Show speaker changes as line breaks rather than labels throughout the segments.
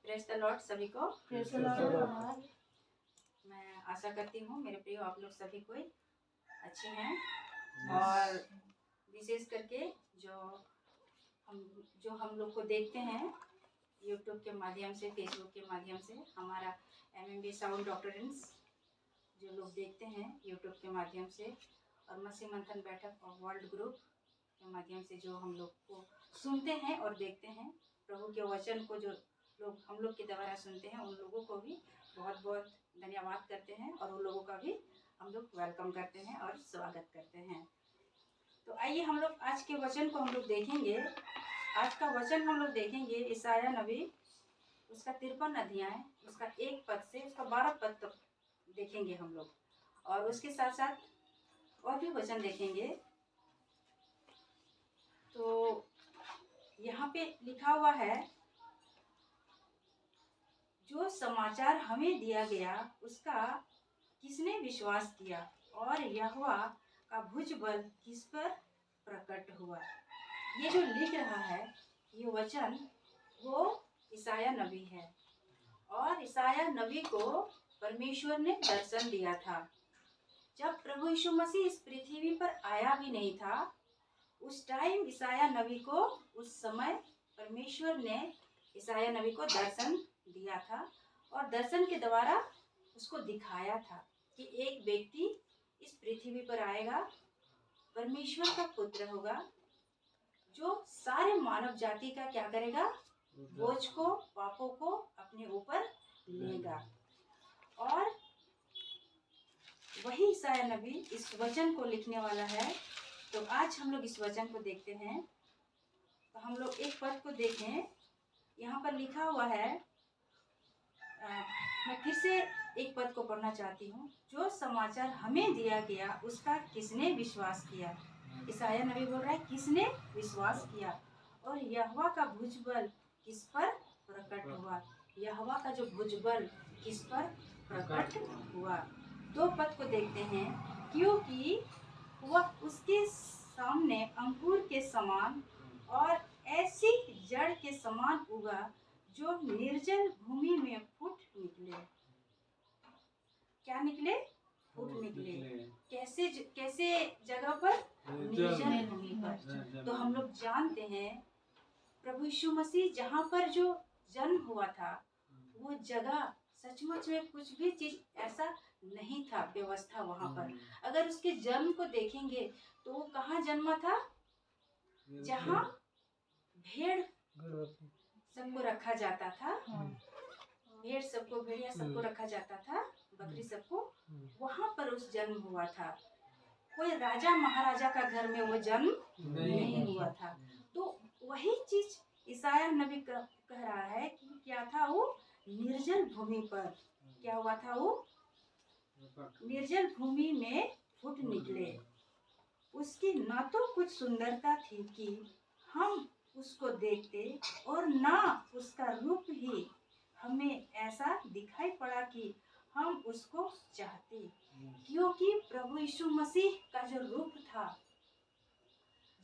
Praise the Lord सभी को।
Praise the Lord.
मैं आशा करती हूँ मेरे प्रिय आप लोग सभी कोई अच्छे हैं और विशेष करके जो हम लोग को देखते हैं यूट्यूब के माध्यम से, फेसबुक के माध्यम से, हमारा MMB साउंड डॉक्टरेंस जो लोग देखते हैं यूट्यूब के माध्यम से और मसीह मंथन बैठक और वर्ल्ड ग्रुप के माध्यम से जो हम लोग को सुनते हैं और देखते हैं, प्रभु के वचन को जो लोग हम लोग के द्वारा सुनते हैं उन लोगों को भी बहुत बहुत धन्यवाद करते हैं और उन लोगों का भी हम लोग वेलकम करते हैं और स्वागत करते हैं। तो आइए हम लोग आज के वचन को हम लोग देखेंगे। आज का वचन हम लोग देखेंगे यशायाह नबी उसका 53 अध्याय उसका 1 पद से उसका 12 पद तक देखेंगे हम लोग और उसके साथ साथ और भी वचन देखेंगे। तो यहाँ पे लिखा हुआ है, जो समाचार हमें दिया गया उसका किसने विश्वास किया और यहोवा का भुजबल किस पर प्रकट हुआ। ये जो लिख रहा है ये वचन वो यशायाह नबी है और यशायाह नबी को परमेश्वर ने दर्शन दिया था। जब प्रभु यीशु मसीह इस पृथ्वी पर आया भी नहीं था उस टाइम यशायाह नबी को उस समय परमेश्वर ने यशायाह नबी को दर्शन दिया था और दर्शन के द्वारा उसको दिखाया था कि एक व्यक्ति इस पृथ्वी पर आएगा, परमेश्वर का पुत्र होगा, जो सारे मानव जाति का क्या करेगा, बोझ को, पापों को अपने ऊपर लेगा। और वही यशायाह नबी इस वचन को लिखने वाला है। तो आज हम लोग इस वचन को देखते हैं। तो हम लोग एक पद को देखें, यहाँ पर लिखा हुआ है, मैं फिर से एक पद को पढ़ना चाहती हूँ। जो समाचार हमें दिया गया उसका किसने विश्वास किया। यशायाह नबी बोल रहा है किसने विश्वास किया और यहोवा का भुजबल किस पर प्रकट हुआ। यहोवा का जो भुजबल किस पर प्रकट हुआ। 2 पद को देखते हैं, क्योंकि वह उसके सामने अंकुर के समान और ऐसी जड़ के समान उगा जो निर्जल भूमि में फूट निकले। क्या निकले? फूट निकले। कैसे जगह पर? निर्जल भूमि पर। तो हम लोग जानते हैं प्रभु यीशु मसीह जहाँ पर जो जन्म हुआ था वो जगह सचमुच में कुछ भी चीज ऐसा नहीं था, व्यवस्था वहाँ पर। अगर उसके जन्म को देखेंगे तो वो कहाँ जन्मा था? जहाँ भेड़ सबको रखा जाता था, भेड़ सबको, भेड़िया सबको रखा जाता था, बकरी सबको, वहाँ पर उस जन्म हुआ था। कोई राजा महाराजा का घर में वो जन्म नहीं हुआ था। तो वही चीज यशायाह नबी कह रहा है कि क्या था वो निर्जल भूमि पर क्या हुआ था, वो निर्जल भूमि में फूट निकले। उसकी न तो कुछ सुंदरता थी कि हम उसको देखते और ना उसका रूप ही हमें ऐसा दिखाई पड़ा कि हम उसको चाहते, क्योंकि प्रभु यीशु मसीह का जो रूप था,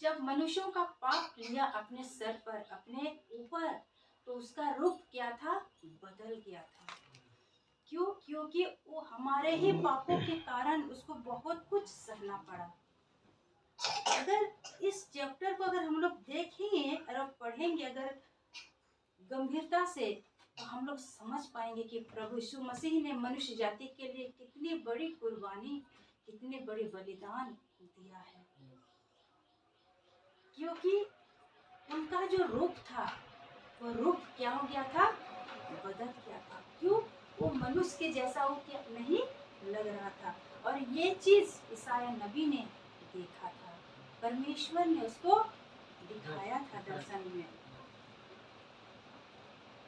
जब मनुष्यों का पाप लिया अपने सर पर, अपने ऊपर, तो उसका रूप क्या था? बदल गया था। क्यों? क्योंकि वो हमारे ही पापों के कारण उसको बहुत कुछ सहना पड़ा। अगर इस चैप्टर को अगर हम लोग देखेंगे और पढ़ेंगे अगर गंभीरता से, तो हम लोग समझ पाएंगे कि प्रभु यीशु मसीह ने मनुष्य जाति के लिए कितनी बड़ी कुर्बानी, कितने बड़े बलिदान दिया है। क्योंकि उनका जो रूप था वो रूप क्या हो गया था? बदल गया था। क्यों? वो मनुष्य के जैसा वो क्या नहीं लग रहा था। और ये चीज यशायाह नबी ने देखा था, परमेश्वर ने उसको दिखाया था दर्शन में।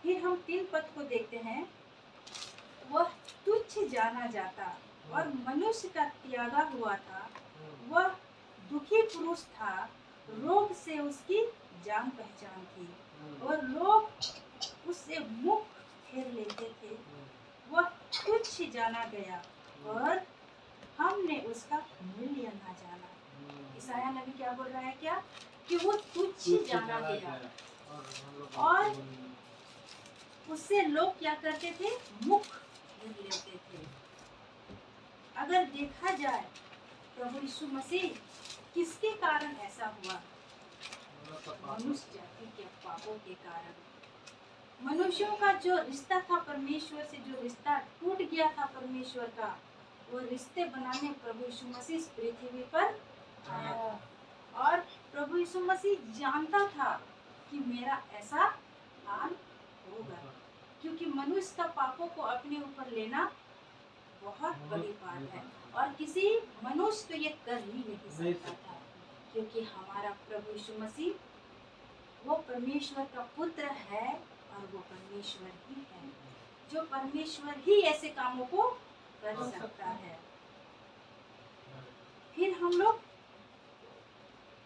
फिर हम 3 पद को देखते हैं, वह तुच्छ जाना जाता और मनुष्य का त्यागा हुआ था, वह दुखी पुरुष था, रोग से उसकी जान पहचान थी और लोग उससे मुख फेर लेते थे। वह तुच्छ जाना गया और हमने उसका मूल्य ना जाना। यशायाह नबी क्या बोल रहा है? क्या कि वो तुच्छ जाना गया और उससे लोग क्या करते थे, मुख फेर लेते थे। अगर देखा जाए प्रभु यीशु मसीह किसके कारण ऐसा हुआ, मनुष्य जाति के पापों के कारण। मनुष्यों का जो रिश्ता था परमेश्वर से, जो रिश्ता टूट गया था परमेश्वर का, वो रिश्ते बनाने प्रभु यीशु मसीह इस पृथ्वी पर आया। और प्रभु यीशु मसीह जानता था कि मेरा ऐसा हाल होगा, क्योंकि मनुष्य का पापों को अपने ऊपर लेना बहुत बड़ी बात है, और किसी मनुष्य तो ये कर ही नहीं सकता था, क्योंकि हमारा प्रभु यीशु मसीह वो परमेश्वर का पुत्र है, और वो परमेश्वर ही है, जो परमेश्वर ही ऐसे कामों को कर सकता है। फिर हम लोग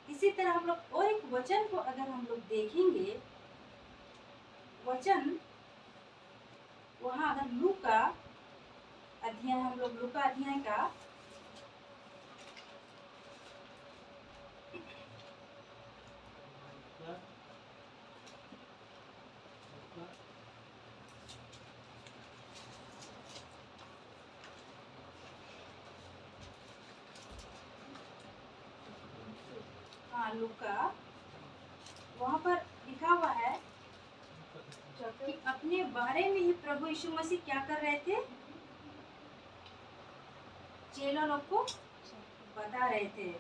इसी तरह हम लोग और एक वचन को अगर हम लोग देखेंगे, वचन वहाँ अगर लूका अध्याय, हम लोग लूका अध्याय का 12 लूका, वहाँ पर लिखा हुआ है कि अपने बारे में ही प्रभु यीशु मसीह क्या कर रहे थे, चेलों लोग को बता रहे थे।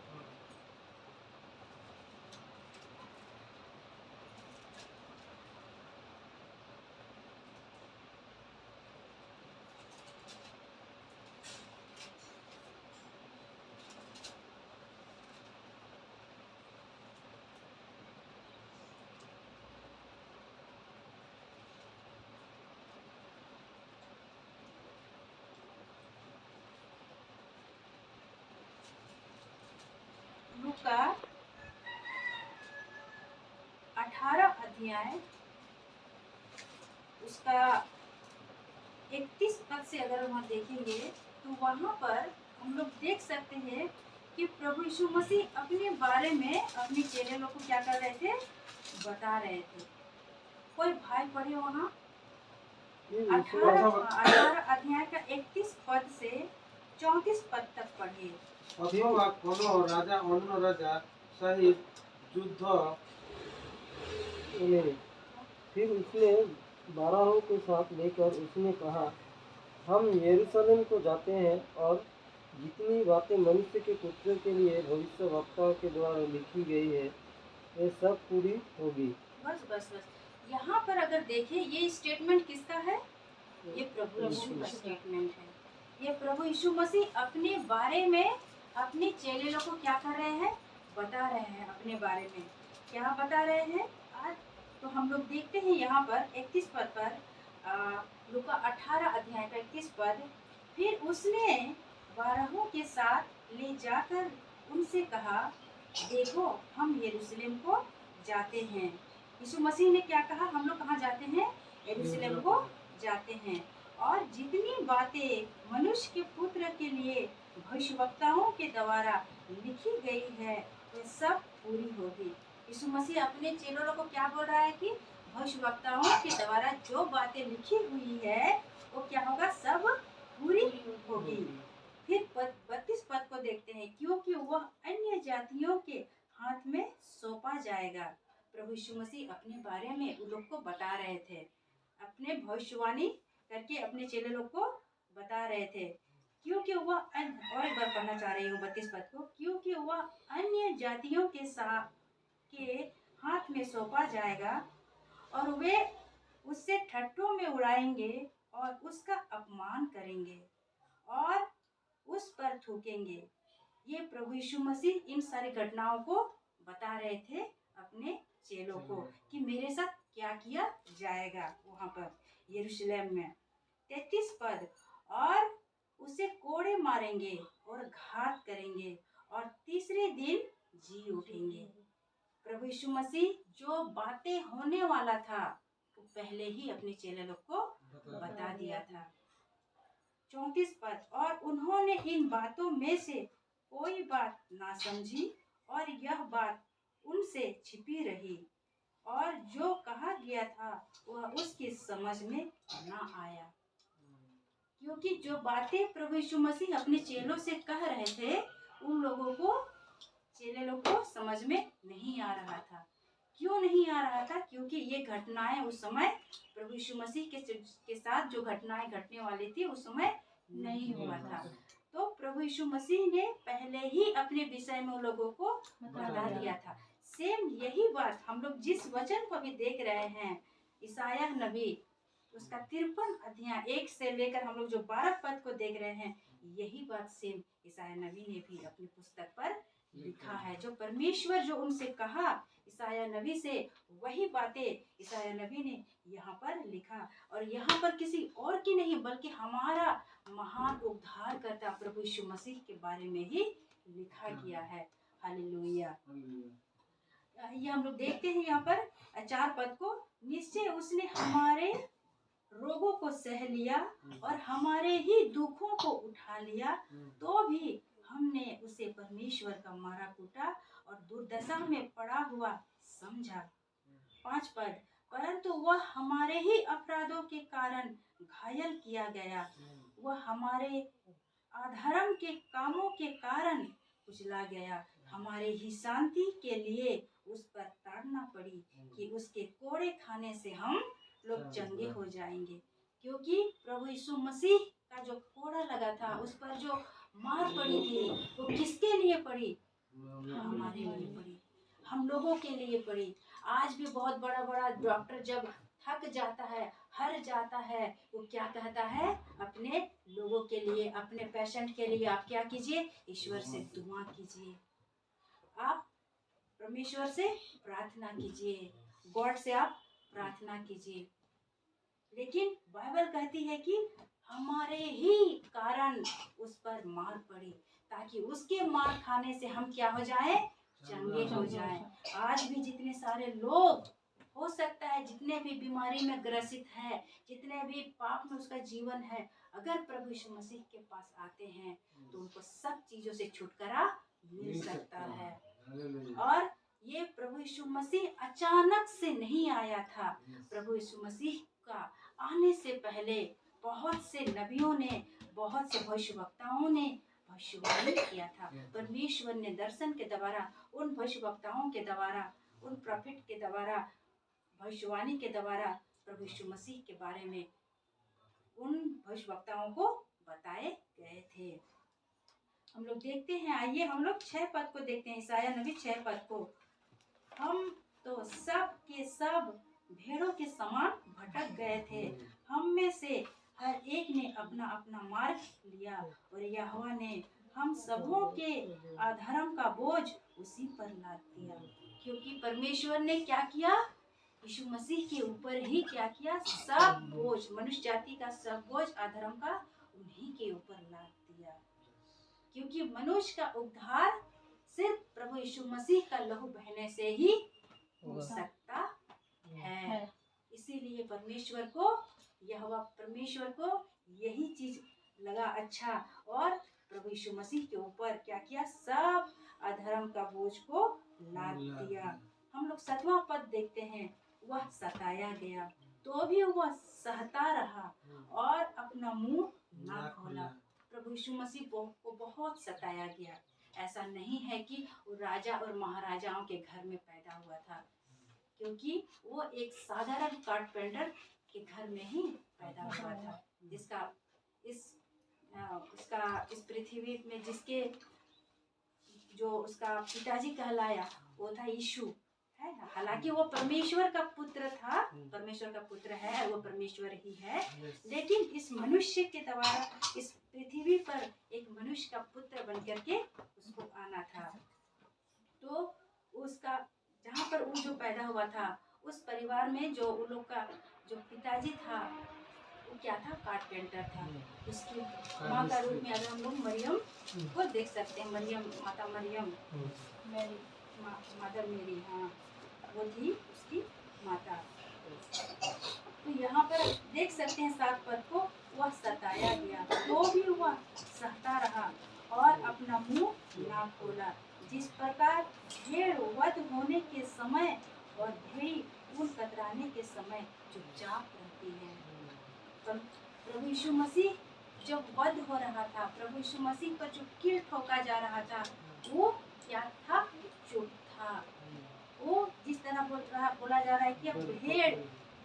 लूका 18 अध्याय उसका 31 पद से अगर वहाँ देखेंगे तो वहाँ पर हम लोग देख सकते हैं कि प्रभु यीशु मसीह अपने बारे में अपने चेले लोग को क्या कर रहे थे, बता रहे थे। कोई भाई पढ़े वहाँ 18 अध्याय का 31 पद से 34 पद तक पढ़िए।
अथवा कोनो राजा अन्य राजा सहित युद्ध में, फिर उसने 12 के साथ लेकर उसने कहा, हम यरूशलेम को जाते हैं, और जितनी बातें मनुष्य के पुत्र के लिए भविष्यवक्ताओं के द्वारा लिखी गई है, ये सब पूरी होगी।
बस बस बस, यहाँ पर अगर देखें ये स्टेटमेंट किसका है, ये प्रभु यीशु का स्टेटमेंट है। ये प्रभु यीशु मसीह अपने बारे में अपने चेले लोग को क्या कर रहे हैं, बता रहे हैं। अपने बारे में क्या बता रहे हैं आज, तो हम लोग देखते हैं यहाँ पर 31 पद पर, लूका 18 अध्याय का 31 पद। फिर उसने 12 के साथ ले जाकर उनसे कहा, देखो हम यरूशलेम को जाते हैं। यीशु मसीह ने क्या कहा, हम लोग कहाँ जाते हैं, यरूशलेम को जाते हैं, और जितनी बातें मनुष्य के पुत्र के लिए भविष्यवक्ताओं के द्वारा लिखी गई है वे सब पूरी होगी। यीशु मसीह अपने चेलों को क्या बोल रहा है कि भविष्यवक्ताओं के द्वारा जो बातें लिखी हुई है वो क्या होगा, सब पूरी होगी। फिर 32 पद को देखते हैं, क्योंकि वह अन्य जातियों के हाथ में सौंपा जाएगा। प्रभु यीशु मसीह अपने बारे में उन लोग को बता रहे थे, अपने भविष्यवाणी करके अपने चेले लोग को बता रहे थे, क्योंकि वह और एक बार पढ़ना चाह रही हूँ 32 पद को, क्योंकि वह अन्य जातियों के हाथ में सौंपा जाएगा, और वे उससे ठट्ठों में उड़ाएंगे और उसका अपमान करेंगे और उस पर थूकेंगे। ये प्रभु यीशु मसीह इन सारी घटनाओं को बता रहे थे अपने चेलों को कि मेरे साथ क्या किया जाएगा वहाँ पर यरूशलेम में। 33 पद, और उसे कोड़े मारेंगे और घात करेंगे और तीसरे दिन जी उठेंगे। प्रभु यीशु मसीह जो बातें होने वाला था वो पहले ही अपने चेले लोग को बता दिया था। 34 पद, और उन्होंने इन बातों में से कोई बात ना समझी, और यह बात उनसे छिपी रही, और जो कहा गया था वह उसकी समझ में न आया, क्योंकि जो बातें प्रभु यीशु मसीह अपने चेलों से कह रहे थे उन लोगों को, चेले लोग को समझ में नहीं आ रहा था। क्यों नहीं आ रहा था? क्योंकि ये घटनाएं उस समय प्रभु यीशु मसीह के साथ जो घटनाएं घटने वाली थी उस समय नहीं हुआ था। तो प्रभु यीशु मसीह ने पहले ही अपने विषय में उन लोगों को बता दिया था। सेम यही बात हम लोग जिस वचन को भी देख रहे हैं, ईसाया नबी उसका 53 अध्याय 1 से लेकर हम लोग जो 12 पद को देख रहे हैं, यही बात सेम ईसाया नबी ने भी अपनी पुस्तक पर लिखा है। जो परमेश्वर जो उनसे कहा ईसाया नबी से, वही बातें ईसाया नबी ने यहाँ पर लिखा। और यहाँ पर किसी और की नहीं बल्कि हमारा महान उद्धारकर्ता प्रभु यीशु मसीह के बारे में ही लिखा गया है। हालेलुया। ये हम लोग देखते हैं यहाँ पर 4 पद को, निश्चय उसने हमारे रोगों को सह लिया और हमारे ही दुखों को उठा लिया, तो भी हमने उसे परमेश्वर का मारा कूटा और दुर्दशा में पड़ा हुआ समझा। 5 पद, परंतु वह हमारे ही अपराधों के कारण घायल किया गया, वह हमारे अधर्म के कामों के कारण कुचला गया, हमारे ही शांति के लिए उस पर ताड़ना पड़ी कि उसके कोड़े खाने से हम लोग चंगे हो जाएंगे। क्योंकि प्रभु यीशु मसीह का जो कोड़ा लगा था, उस पर जो मार पड़ी थी, वो किसके लिए पड़ी? हमारे लिए पड़ी, हम लोगों के लिए पड़ी। आज भी बहुत बड़ा बड़ा डॉक्टर जब थक जाता है, हर जाता है, वो क्या कहता है? अपने लोगों के लिए, अपने पेशेंट के लिए आप क्या कीजिए? ईश्वर से दुआ कीजिए, आप परमेश्वर से प्रार्थना कीजिए, गॉड से आप प्रार्थना कीजिए। लेकिन बाइबल कहती है कि हमारे ही कारण उस पर मार पड़ी, ताकि उसके मार खाने से हम क्या हो जाए? चंगे हो जाए। आज भी जितने सारे लोग, हो सकता है जितने भी बीमारी में ग्रसित है, जितने भी पाप में उसका जीवन है, अगर प्रभु यीशु मसीह के पास आते हैं तो उनको सब चीजों से छुटकारा मिल सकता है। और ये प्रभु यीशु मसीह अचानक से नहीं आया था। प्रभु यीशु मसीह का आने से पहले बहुत से नबियों ने, बहुत से भविष्यवक्ताओं ने भविष्यवाणी किया था। परमेश्वर ने दर्शन के द्वारा, उन भविष्यवक्ताओं के द्वारा, उन प्रॉफिट के द्वारा, भविष्यवाणी के द्वारा प्रभु यीशु मसीह के बारे में उन भविष्यवक्ताओं को बताए गए थे। हम लोग देखते हैं, आइए हम लोग 6 पद को देखते हैं, ईसाया नबी 6 पद को। हम तो सब के सब भेड़ों के समान भटक गए थे, हम में से हर एक ने अपना अपना मार्ग लिया और यहोवा ने हम सबों के अधर्म का बोझ उसी पर लाद दिया। क्योंकि परमेश्वर ने क्या किया? यीशु मसीह के ऊपर ही क्या किया? सब बोझ, मनुष्य जाति का सब बोझ अधर्म का उन्हीं के ऊपर लाद दिया। क्योंकि मनुष्य का उद्धार सिर्फ प्रभु यीशु मसीह का लहू बहने से ही हो सकता है। इसीलिए परमेश्वर को, यहोवा परमेश्वर को यही चीज लगा अच्छा, और प्रभु यीशु मसीह के ऊपर क्या किया? सब अधर्म का बोझ को लाद दिया। हम लोग 7वां पद देखते हैं, वह सताया गया तो भी वह सहता रहा और अपना मुंह ना खोला। प्रभु यीशु मसीह को बहुत सताया गया। ऐसा नहीं है कि वो राजा और महाराजाओं के घर में पैदा हुआ था, क्योंकि वो एक साधारण कारपेंटर के घर में ही पैदा हुआ था, जिसका इस पृथ्वी में जिसके जो उसका पिताजी कहलाया वो था यीशु, है ना। हालांकि वो परमेश्वर का पुत्र था, परमेश्वर का पुत्र है, वो परमेश्वर ही है, लेकिन इस मनुष्य के द्वारा इस पृथ्वी पर एक मनुष्य का पुत्र बन करके उसको आना था। तो उसका जहाँ पर वो जो पैदा हुआ था, उस परिवार में जो उन लोग का जो पिताजी था वो क्या था? कारपेंटर था। उसकी माँ का रूप में अगर हम लोग मरियम को देख सकते हैं, मरियम, माता मरियम, मदर मेरी, हाँ, वो थी उसकी माता। तो यहाँ पर देख सकते हैं 7 पद को, वह सताया गया तो भी वह सहता रहा और अपना मुंह ना खोला। जिस प्रकार भेड़ वध होने के समय और भेड़ी उन कतराने के समय चुपचाप रहती है। प्रभु यीशु मसीह जब वध हो रहा था, प्रभु यीशु मसीह पर जो कील ठोका जा रहा था, वो क्या था? चुप था। वो जिस तरह बोला जा रहा है कि अब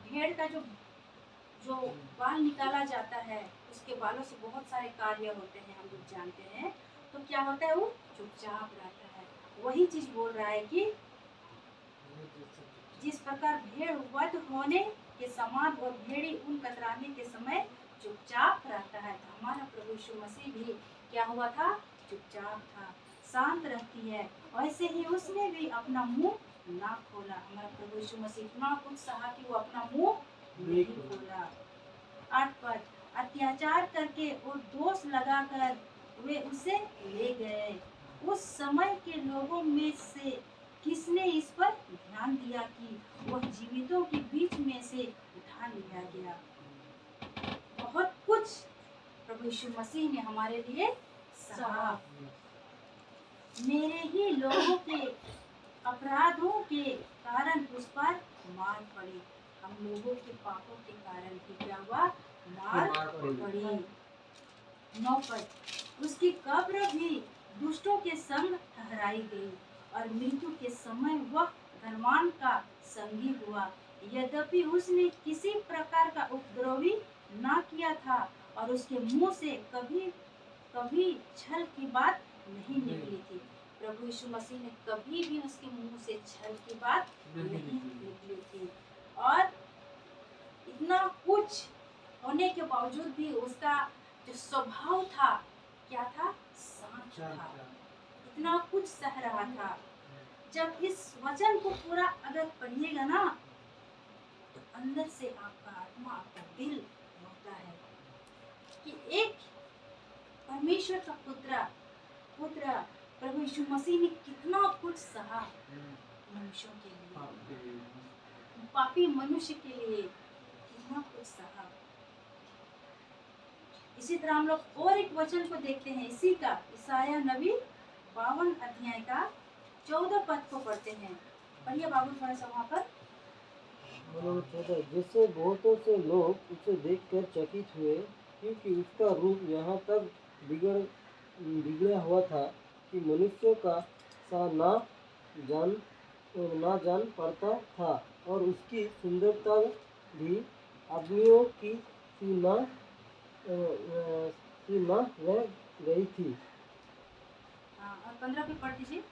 भेड़ का जो बाल निकाला जाता है, उसके बालों से बहुत सारे कार्य होते हैं, हम लोग जानते हैं। तो क्या होता है? वो चुपचाप रहता है। वही चीज बोल रहा है कि जिस प्रकार भेड़ वध होने के समान और भेड़ी उन कतराने के समय चुपचाप रहता है, तो हमारा प्रभु यीशु मसीह भी क्या हुआ था? चुपचाप था, शांत रहती है। वैसे ही उसने भी अपना मुंह ना खोला। हमारा प्रभु यीशु मसीह इतना कुछ सहा कि वो अपना मुंह नहीं खोला। 8 पद, अत्याचार करके और दोष लगाकर वे उसे ले गए। उस समय के लोगों में से किसने इस पर ध्यान दिया कि वह जीवितों के बीच में से उठा लिया गया? बहुत कुछ प्रभु यीशु मसीह ने हमारे लिए सहा। मेरे ही लोगों के अपराधों के कारण उस पर मार पड़ी। हम लोगों के पापों के कारण भी क्या हुआ? मार पड़ी। 9 पद, उसकी कब्र भी दुष्टों के संग ठहराई गई और मृत्यु के समय वह धनवान का संगी हुआ। यद्यपि उसने किसी प्रकार का उपद्रवी ना किया था और उसके मुंह से कभी कभी छल की बात नहीं निकली थी। प्रभु यीशु मसीह ने कभी भी उसके मुंह से छल की बात नहीं निकली थी। और इतना कुछ होने के बावजूद भी उसका जो स्वभाव था, क्या था? शांत था। इतना कुछ सह रहा था। जब इस वचन को पूरा अगर पढ़िएगा ना, तो अंदर से आपका आत्मा, आपका दिल होता है कि एक परमेश्वर का पुत्र प्रभु यीशु मसीह ने कितना कुछ सहा मनुष्यों के लिए, पापी मनुष्य के लिए कितना कुछ सहा। इसी तरह हम लोग और एक वचन को देखते हैं, इसी का ईसाया नबी 52 अध्याय का 14 पद को पढ़ते हैं। पढ़िए बाबू थोड़ा सा वहाँ पर।
जिससे बहुतों से लोग उसे देखकर चकित हुए, क्योंकि उसका रूप यहाँ तक बिगड़ा हुआ था कि मनुष्यों का सा ना जान पड़ता था, और उसकी सुंदरता भी आदमियों की सी न रह गई थी।
और 15 पे पढ़ दीजिए।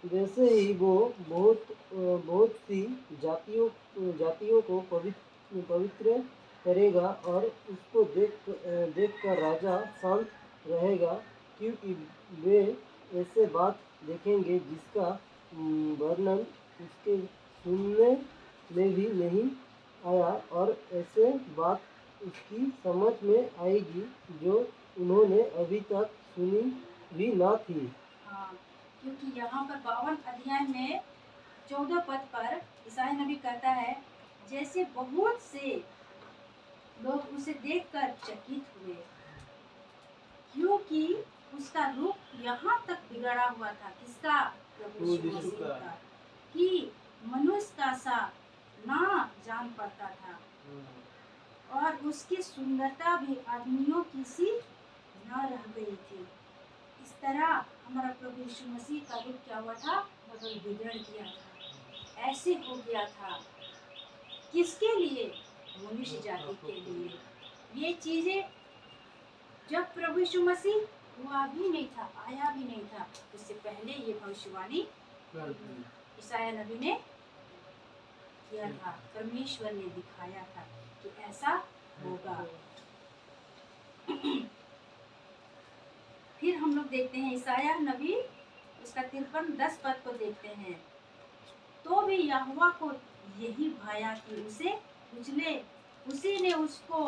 वैसे ही वो बहुत सी जातियों को पवित्र करेगा, और उसको देखकर राजा शांत रहेगा, क्योंकि वे ऐसे बात देखेंगे जिसका वर्णन उसके सुनने में भी नहीं आया, और ऐसे बात उसकी समझ में आएगी जो उन्होंने अभी तक सुनी भी ना थी।
हाँ, क्योंकि यहाँ पर 52 अध्याय में 14 पद पर ईसाई नबी कहता है, जैसे बहुत से लोग उसे देखकर चकित हुए, क्योंकि उसका रूप यहाँ तक बिगड़ा हुआ था। किसका? प्रभु यीशु मसीह का, कि मनुष्य का सा ना जान पड़ता था, और उसकी सुंदरता भी आदमियों की सी न रह गई थी। इस तरह हमारा प्रभु यीशु मसीह का रूप क्या हुआ था? बिगड़ गया था, ऐसे हो गया था। किसके लिए? मनुष्य जाति के लिए। ये चीजें जब प्रभु यीशु मसीह हुआ भी नहीं था, आया भी नहीं था, उससे पहले ये भविष्यवाणी ईसाया नबी ने किया था, परमेश्वर ने दिखाया था कि ऐसा होगा। फिर हम लोग देखते हैं ईसाया नबी उसका 53:10 पद को देखते हैं। तो भी यहोवा को यही भाया कि उसे कुचले, उसी ने उसको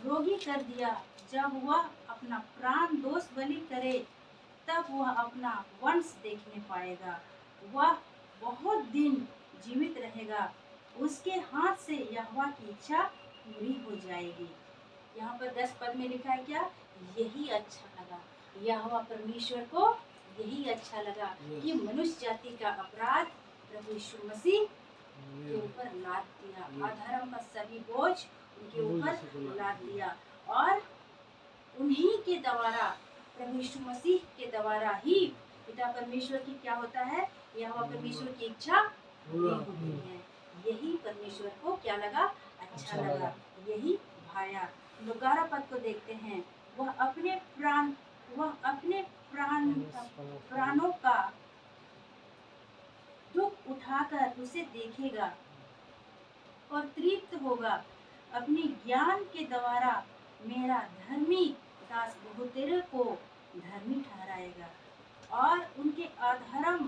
रोगी कर दिया। जब वह अपना प्राण दोष बलि करे, तब वह अपना वंश देखने पाएगा। वह बहुत दिन जीवित रहेगा, उसके हाथ से यहोवा की इच्छा पूरी हो जाएगी। यहाँ पर 10 पद में लिखा है क्या? यही अच्छा लगा, यहोवा परमेश्वर को यही अच्छा लगा कि मनुष्य जाति का अपराध प्रभु यीशु मसीह के ऊपर लाद दिया, अधर्म का सभी बोझ उनके ऊपर लाद दिया, और उन्हीं के द्वारा, प्रभु यीशु मसीह के द्वारा ही पिता परमेश्वर की क्या होता है, यहोवा परमेश्वर की इच्छा पूरी होती है। यही परमेश्वर को क्या लगा, अच्छा लगा, यही भाया। 11 पद को देखते हैं, वह अपने प्राणों का दुख उठाकर उसे देखेगा और तृप्त होगा। अपने ज्ञान के द्वारा मेरा धर्मी दास बहुतेरे को धर्मी ठहराएगा, और उनके अधर्म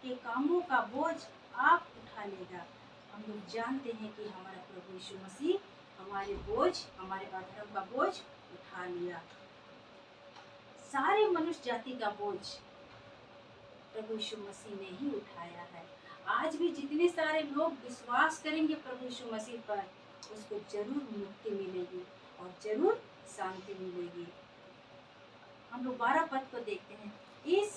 के कामों का बोझ आप उठा लेगा। हम लोग जानते हैं कि हमारा प्रभु यीशु मसीह हमारे बोझ, हमारे अधर्म का बोझ उठा लिया। सारे मनुष्य जाति का बोझ प्रभु यीशु मसीह ने ही उठाया है। आज भी जितने सारे लोग विश्वास करेंगे प्रभु यीशु मसीह पर, उसको जरूर मुक्ति मिलेगी और जरूर शांति मिलेगी। हम लोग 12 पद को देखते हैं, इस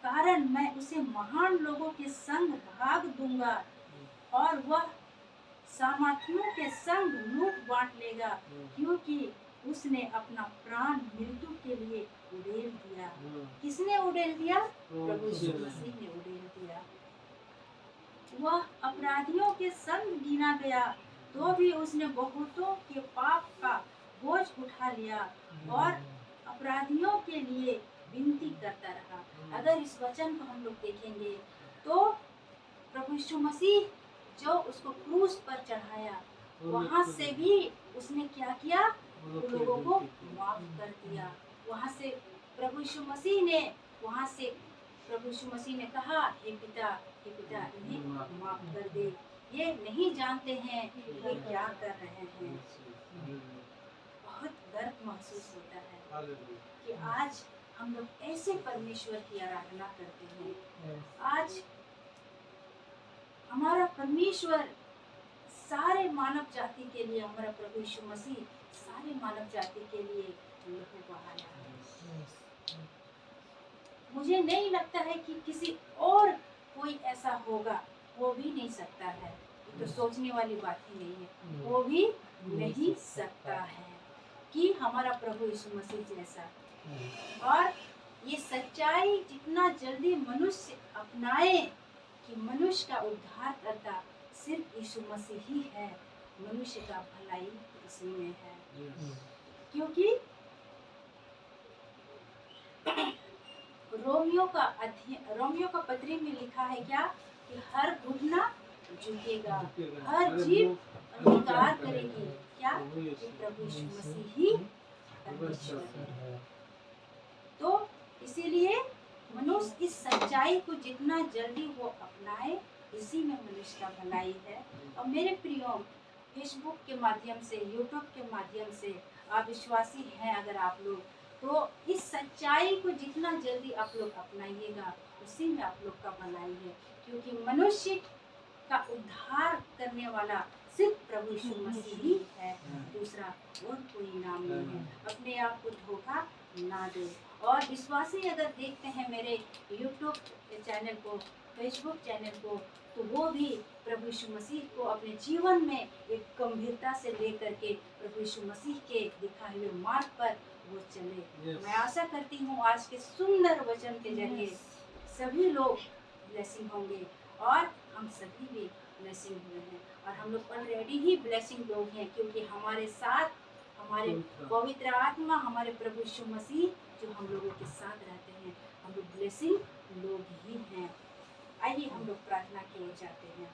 कारण मैं उसे महान लोगों के संग भाग दूंगा और वह सामर्थियों के संग लूट बांट लेगा, क्योंकि उसने अपना प्राण मृत्यु के लिए उड़ेल दिया। किसने उड़ेल दिया? प्रभु यीशु मसीह ने उड़ेल दिया। वह अपराधियों के संग गिना गया, तो भी उसने बहुतों के पाप का बोझ उठा लिया और अपराधियों के लिए विनती करता रहा। अगर इस वचन को हम लोग देखेंगे तो प्रभु यीशु मसीह जो उसको क्रूस पर चढ़ाया, वहां से भी उसने क्या किया, लोगों को माफ कर दिया। वहां से प्रभु यीशु मसीह ने कहा, हे पिता इन्हें माफ कर दे, ये नहीं जानते हैं ये क्या कर रहे हैं। बहुत गर्व महसूस होता है कि आज हम लोग ऐसे परमेश्वर की आराधना करते हैं। आज हमारा परमेश्वर सारे मानव जाति के लिए, हमारा प्रभु यीशु मसीह सारे मानव जाति के लिए लहू बहाया है। मुझे नहीं लगता है कि किसी और कोई ऐसा होगा, हो भी नहीं सकता है, तो सोचने वाली बात ही नहीं है, वो भी नहीं सकता है कि हमारा प्रभु यीशु मसीह जैसा। और ये सच्चाई जितना जल्दी मनुष्य अपनाए कि मनुष्य का उद्धार करता सिर्फ यीशु मसीह ही है, मनुष्य का भलाई इसी में है। क्योंकि रोमियो का पत्री में लिखा है क्या, कि हर घुटना झुकेगा, हर जीभ अंगीकार करेगी क्या, कि प्रभु यीशु मसीह ही परमेश्वर है। तो इसीलिए मनुष्य इस सच्चाई को जितना जल्दी वो अपनाए, इसी में मनुष्य का भलाई है। और मेरे प्रियो, फेसबुक के माध्यम से, यूट्यूब के माध्यम से आप विश्वासी हैं अगर आप लोग, तो इस सच्चाई को जितना जल्दी आप लोग अपनाइएगा, उसी में आप लोग का भलाई है। क्योंकि मनुष्य का उद्धार करने वाला सिर्फ प्रभु यीशु मसीह ही है, दूसरा और कोई नाम नहीं है। अपने आप को धोखा ना दे। और विश्वासी अगर देखते हैं मेरे यूट्यूब चैनल को, फेसबुक चैनल को, तो वो भी प्रभु यीशु मसीह को अपने जीवन में एक गंभीरता से लेकर के प्रभु यीशु मसीह के दिखाए हुए मार्ग पर वो चले। मैं आशा करती हूँ आज के सुंदर वचन के जरिए सभी लोग ब्लेसिंग होंगे और हम सभी भी ब्लेसिंग हुए हैं। और हम लोग ऑलरेडी ही ब्लेसिंग लोग हैं, क्योंकि हमारे साथ हमारे पवित्र आत्मा, हमारे प्रभु यीशु मसीह जो हम लोगों के साथ रहते हैं, हम लोग ब्लेसिंग लोग ही हैं। आइए हम लोग प्रार्थना किए जाते हैं।